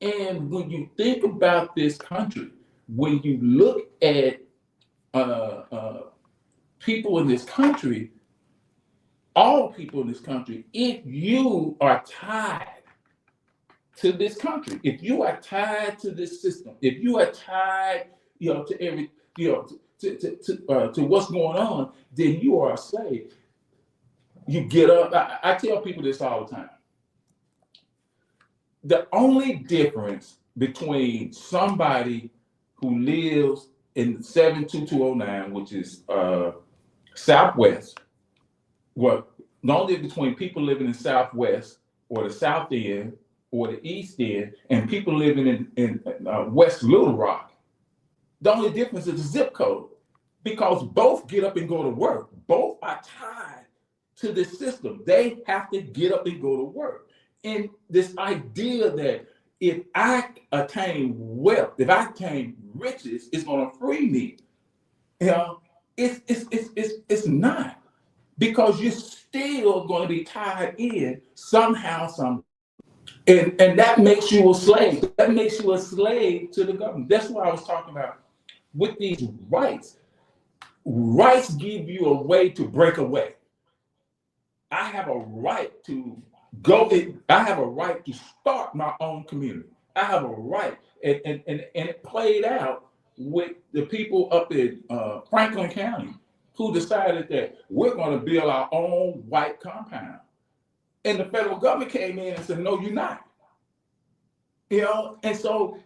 And when you think about this country, when you look at uh, uh, people in this country, all people in this country, if you are tied to this country, if you are tied to this system, if you are tied, to every, to what's going on, then you are a slave. You get up. I tell people this all the time. The only difference between somebody who lives in 72209, which is Southwest, what the only between people living in Southwest or the South End or the East End and people living in West Little Rock, the only difference is the zip code, because both get up and go to work. Both are tied to the system. They have to get up and go to work. And this idea that if I attain wealth, if I attain riches, it's going to free me. It's not, because you're still going to be tied in somehow, and that makes you a slave. That makes you a slave to the government. That's what I was talking about with these rights. Rights give you a way to break away. I have a right to I have a right to start my own community. I have a right, and it played out with the people up in Franklin County who decided that we're going to build our own white compound. And the federal government came in and said, no, you're not. And so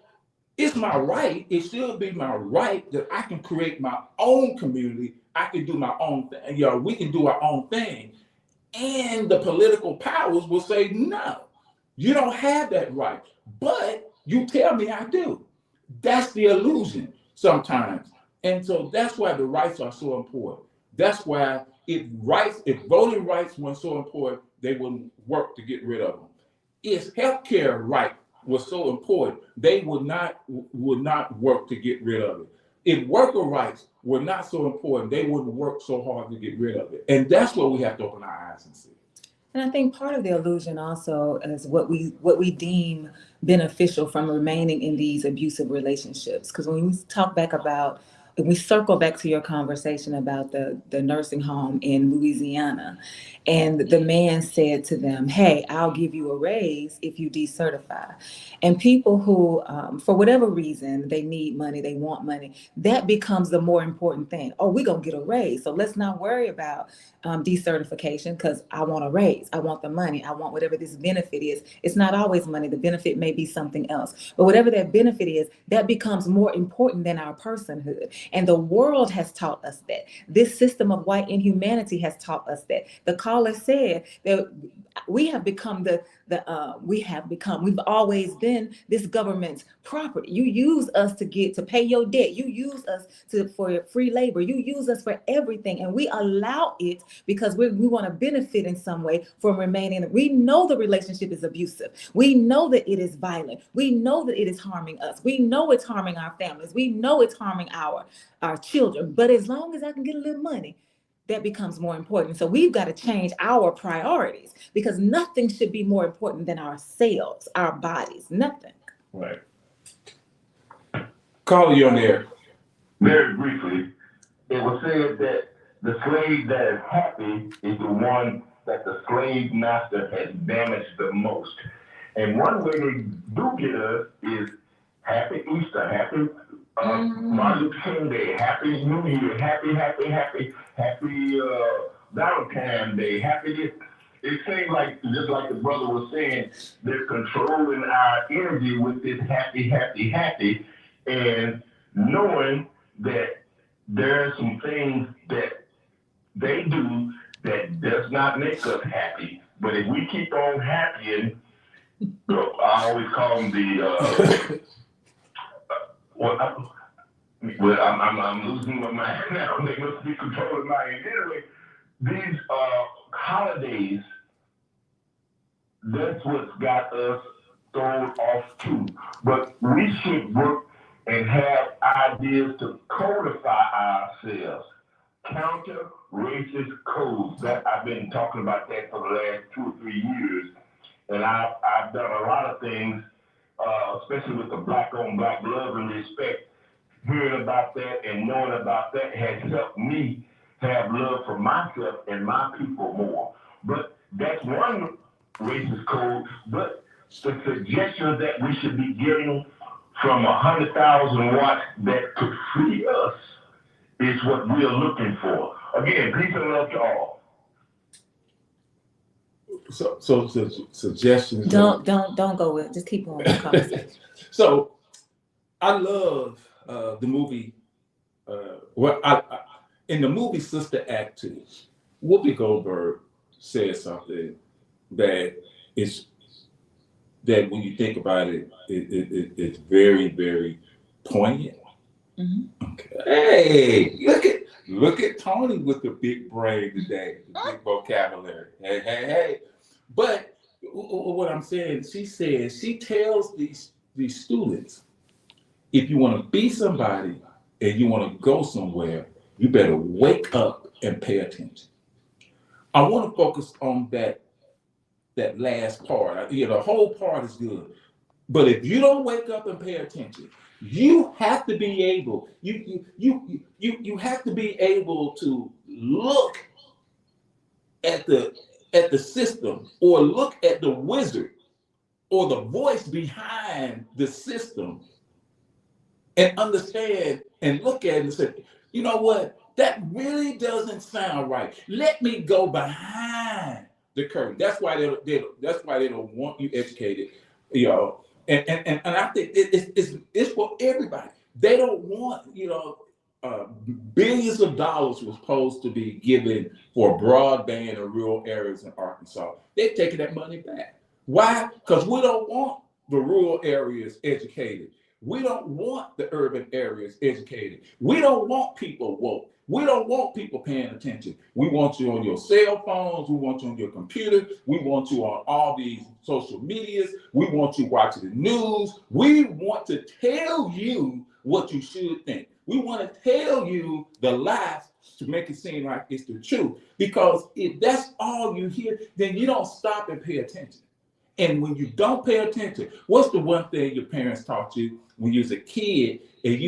it's my right, it should be my right that I can create my own community. I can do my own thing. We can do our own thing. And the political powers will say, no, you don't have that right. But you tell me I do. That's the illusion sometimes. And so that's why the rights are so important. That's why if voting rights weren't so important, they wouldn't work to get rid of them. If healthcare right was so important, they would not work to get rid of it. If worker rights were not so important, they wouldn't work so hard to get rid of it. And that's what we have to open our eyes and see. And I think part of the illusion also is what we deem beneficial from remaining in these abusive relationships. Because when we talk back about, if we circle back to your conversation about the nursing home in Louisiana, and the man said to them, hey, I'll give you a raise if you decertify. And people who, for whatever reason, they need money, they want money, that becomes the more important thing. Oh, we're going to get a raise. So let's not worry about decertification, because I want a raise. I want the money. I want whatever this benefit is. It's not always money. The benefit may be something else. But whatever that benefit is, that becomes more important than our personhood. And the world has taught us that. This system of white inhumanity has taught us that. The caller said that we have become we've always been this government's property. You use us to pay your debt. You use us for free labor. You use us for everything. And we allow it because we want to benefit in some way from remaining. We know the relationship is abusive. We know that it is violent. We know that it is harming us. We know it's harming our families. We know it's harming our children. But as long as I can get a little money, that becomes more important. So we've got to change our priorities, because nothing should be more important than ourselves, our bodies, nothing. Right. Call you on there. Very briefly, it was said that the slave that is happy is the one that the slave master has damaged the most. And one way they do get us is happy Easter, happy Martin Luther King Day, happy New Year, happy Valentine's Day, happy this. It seems like, just like the brother was saying, they're controlling our energy with this happy, and knowing that there are some things that they do that does not make us happy. But if we keep on happying, I always call them the I'm losing my mind now. They must be controlling my mind. Anyway, these holidays, that's what's got us thrown off too. But we should work and have ideas to codify ourselves. Counter racist codes. That I've been talking about that for the last 2 or 3 years. And I've done a lot of things especially with the black on black love and respect. Hearing about that and knowing about that has helped me have love for myself and my people more. But that's one racist code. But the suggestions that we should be getting from 100,000 watts that could free us is what we're looking for. Again, peace and love to all. So suggestions. Don't go with. Just keep going with the conversation. So I love the movie. I in the movie Sister Act 2, Whoopi Goldberg says something that is that when you think about it, it's very, very poignant. Mm-hmm. Okay. Hey, look at Tony with the big brain today, the big vocabulary. Hey. But what I'm saying, she tells these students, if you want to be somebody and you want to go somewhere, you better wake up and pay attention. I want to focus on that last part. The whole part is good. But if you don't wake up and pay attention, you have to be able, you have to be able to look at the system, or look at the wizard or the voice behind the system, and understand and look at it and say, you know what? That really doesn't sound right. Let me go behind the curtain. That's why they don't want you educated, And I think it's for everybody. They don't want, billions of dollars was supposed to be given for broadband in rural areas in Arkansas. They've taken that money back. Why? Because we don't want the rural areas educated. We don't want the urban areas educated. We don't want people woke. We don't want people paying attention. We want you on your cell phones. We want you on your computer. We want you on all these social medias. We want you watching the news. We want to tell you what you should think. We want to tell you the lies to make it seem like it's the truth. Because if that's all you hear, then you don't stop and pay attention. And when you don't pay attention, what's the one thing your parents taught you when you was a kid? And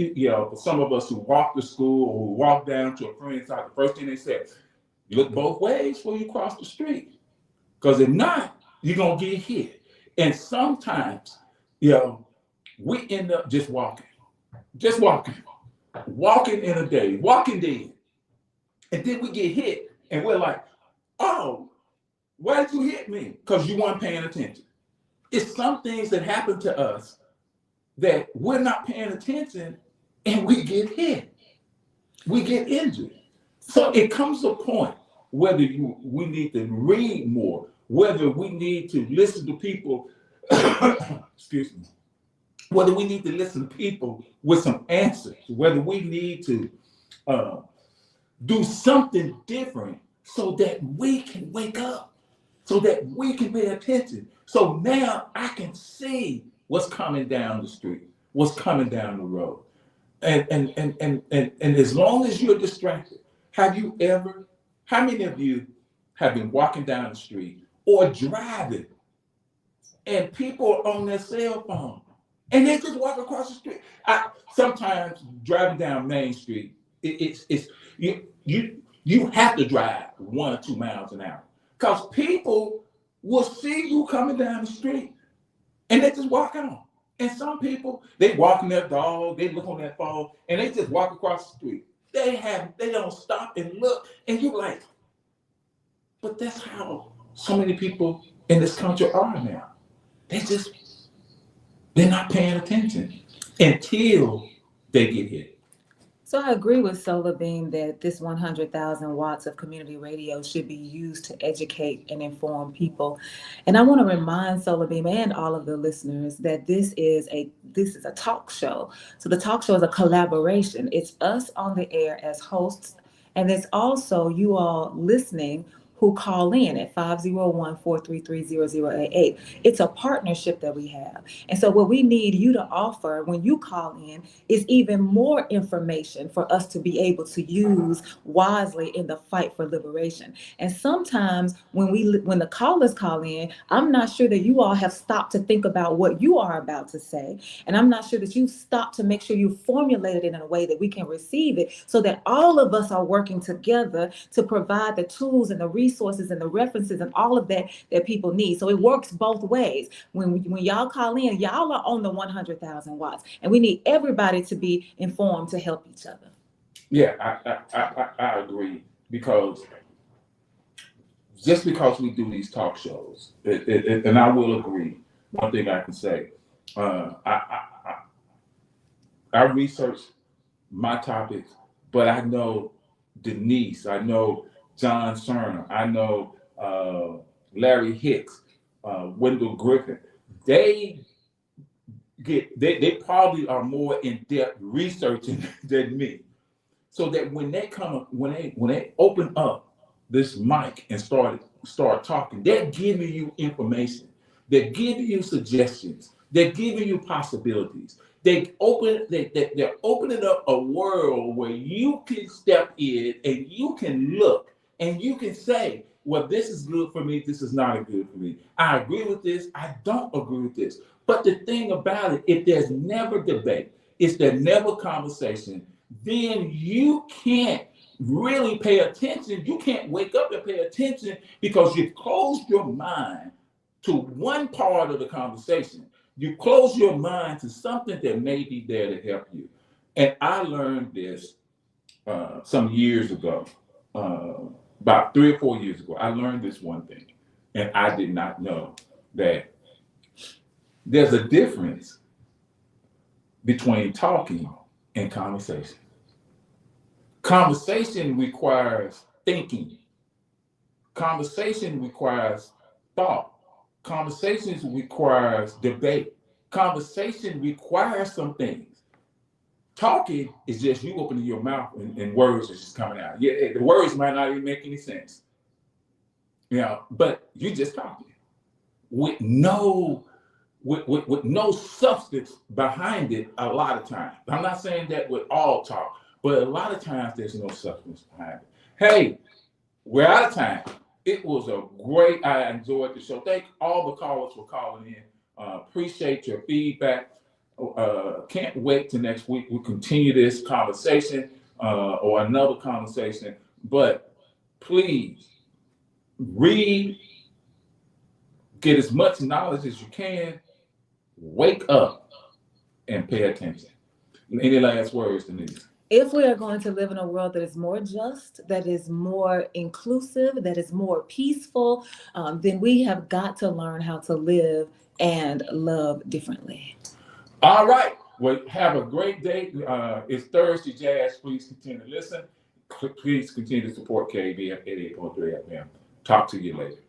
for some of us who walk to school or who walk down to a friend's house, the first thing they said, look both ways before you cross the street. Because if not, you're going to get hit. And sometimes, we end up just walking in a day, walking dead. And then we get hit and we're like, oh, why did you hit me? Because you weren't paying attention. It's some things that happen to us that we're not paying attention and we get hit. We get injured. So it comes to a point whether we need to read more, whether we need to listen to people, excuse me, whether we need to listen to people with some answers, whether we need to do something different so that we can wake up, so that we can pay attention. So now I can see what's coming down the street, what's coming down the road. And as long as you're distracted, how many of you have been walking down the street or driving and people are on their cell phone and they just walk across the street? Sometimes driving down Main Street, you have to drive 1 or 2 miles an hour because people will see you coming down the street and they just walk on. And some people, they walking their dog, they look on their phone, and they just walk across the street. They don't stop and look, and you're like, but that's how so many people in this country are now. They're not paying attention until they get hit. So I agree with Solar Beam that this 100,000 watts of community radio should be used to educate and inform people. And I want to remind Solar Beam and all of the listeners that this is a talk show. So the talk show is a collaboration. It's us on the air as hosts, and it's also you all listening who call in at 501-433-0088. It's a partnership that we have. And so what we need you to offer when you call in is even more information for us to be able to use wisely in the fight for liberation. And sometimes when the callers call in, I'm not sure that you all have stopped to think about what you are about to say. And I'm not sure that you stopped to make sure you formulated it in a way that we can receive it, so that all of us are working together to provide the tools and the resources and the references and all of that people need. So it works both ways. When y'all call in, y'all are on the 100,000 watts, and we need everybody to be informed to help each other. Yeah, I agree, because just because we do these talk shows, and I will agree, one thing I can say, I research my topics, but I know Denise, I know John Cerner, I know Larry Hicks, Wendell Griffin. They probably are more in depth researching than me, so that when they open up this mic and start talking, they're giving you information, they're giving you suggestions, they're giving you possibilities. They're opening up a world where you can step in and you can look and you can say, well, this is good for me, this is not good for me. I agree with this, I don't agree with this. But the thing about it, if there's never debate, if there's never conversation, then you can't really pay attention. You can't wake up and pay attention, because you've closed your mind to one part of the conversation. You close your mind to something that may be there to help you. And I learned this some years ago, about 3 or 4 years ago. I learned this one thing, and I did not know that there's a difference between talking and conversation. Conversation requires thinking. Conversation requires thought. Conversations requires debate. Conversation requires some things. Talking is just you opening your mouth and words are just coming out. Yeah, the words might not even make any sense. But you just talking with no substance behind it a lot of times. I'm not saying that with all talk, but a lot of times there's no substance behind it. Hey, we're out of time. It was I enjoyed the show. Thank all the callers for calling in. Appreciate your feedback. Can't wait till next week. We'll continue this conversation or another conversation. But please read, get as much knowledge as you can, wake up, and pay attention. Any last words, Denise? If we are going to live in a world that is more just, that is more inclusive, that is more peaceful, then we have got to learn how to live and love differently. All right. Well, have a great day. It's Thursday Jazz. Please continue to listen. Please continue to support KB at 88.3 FM. Talk to you later.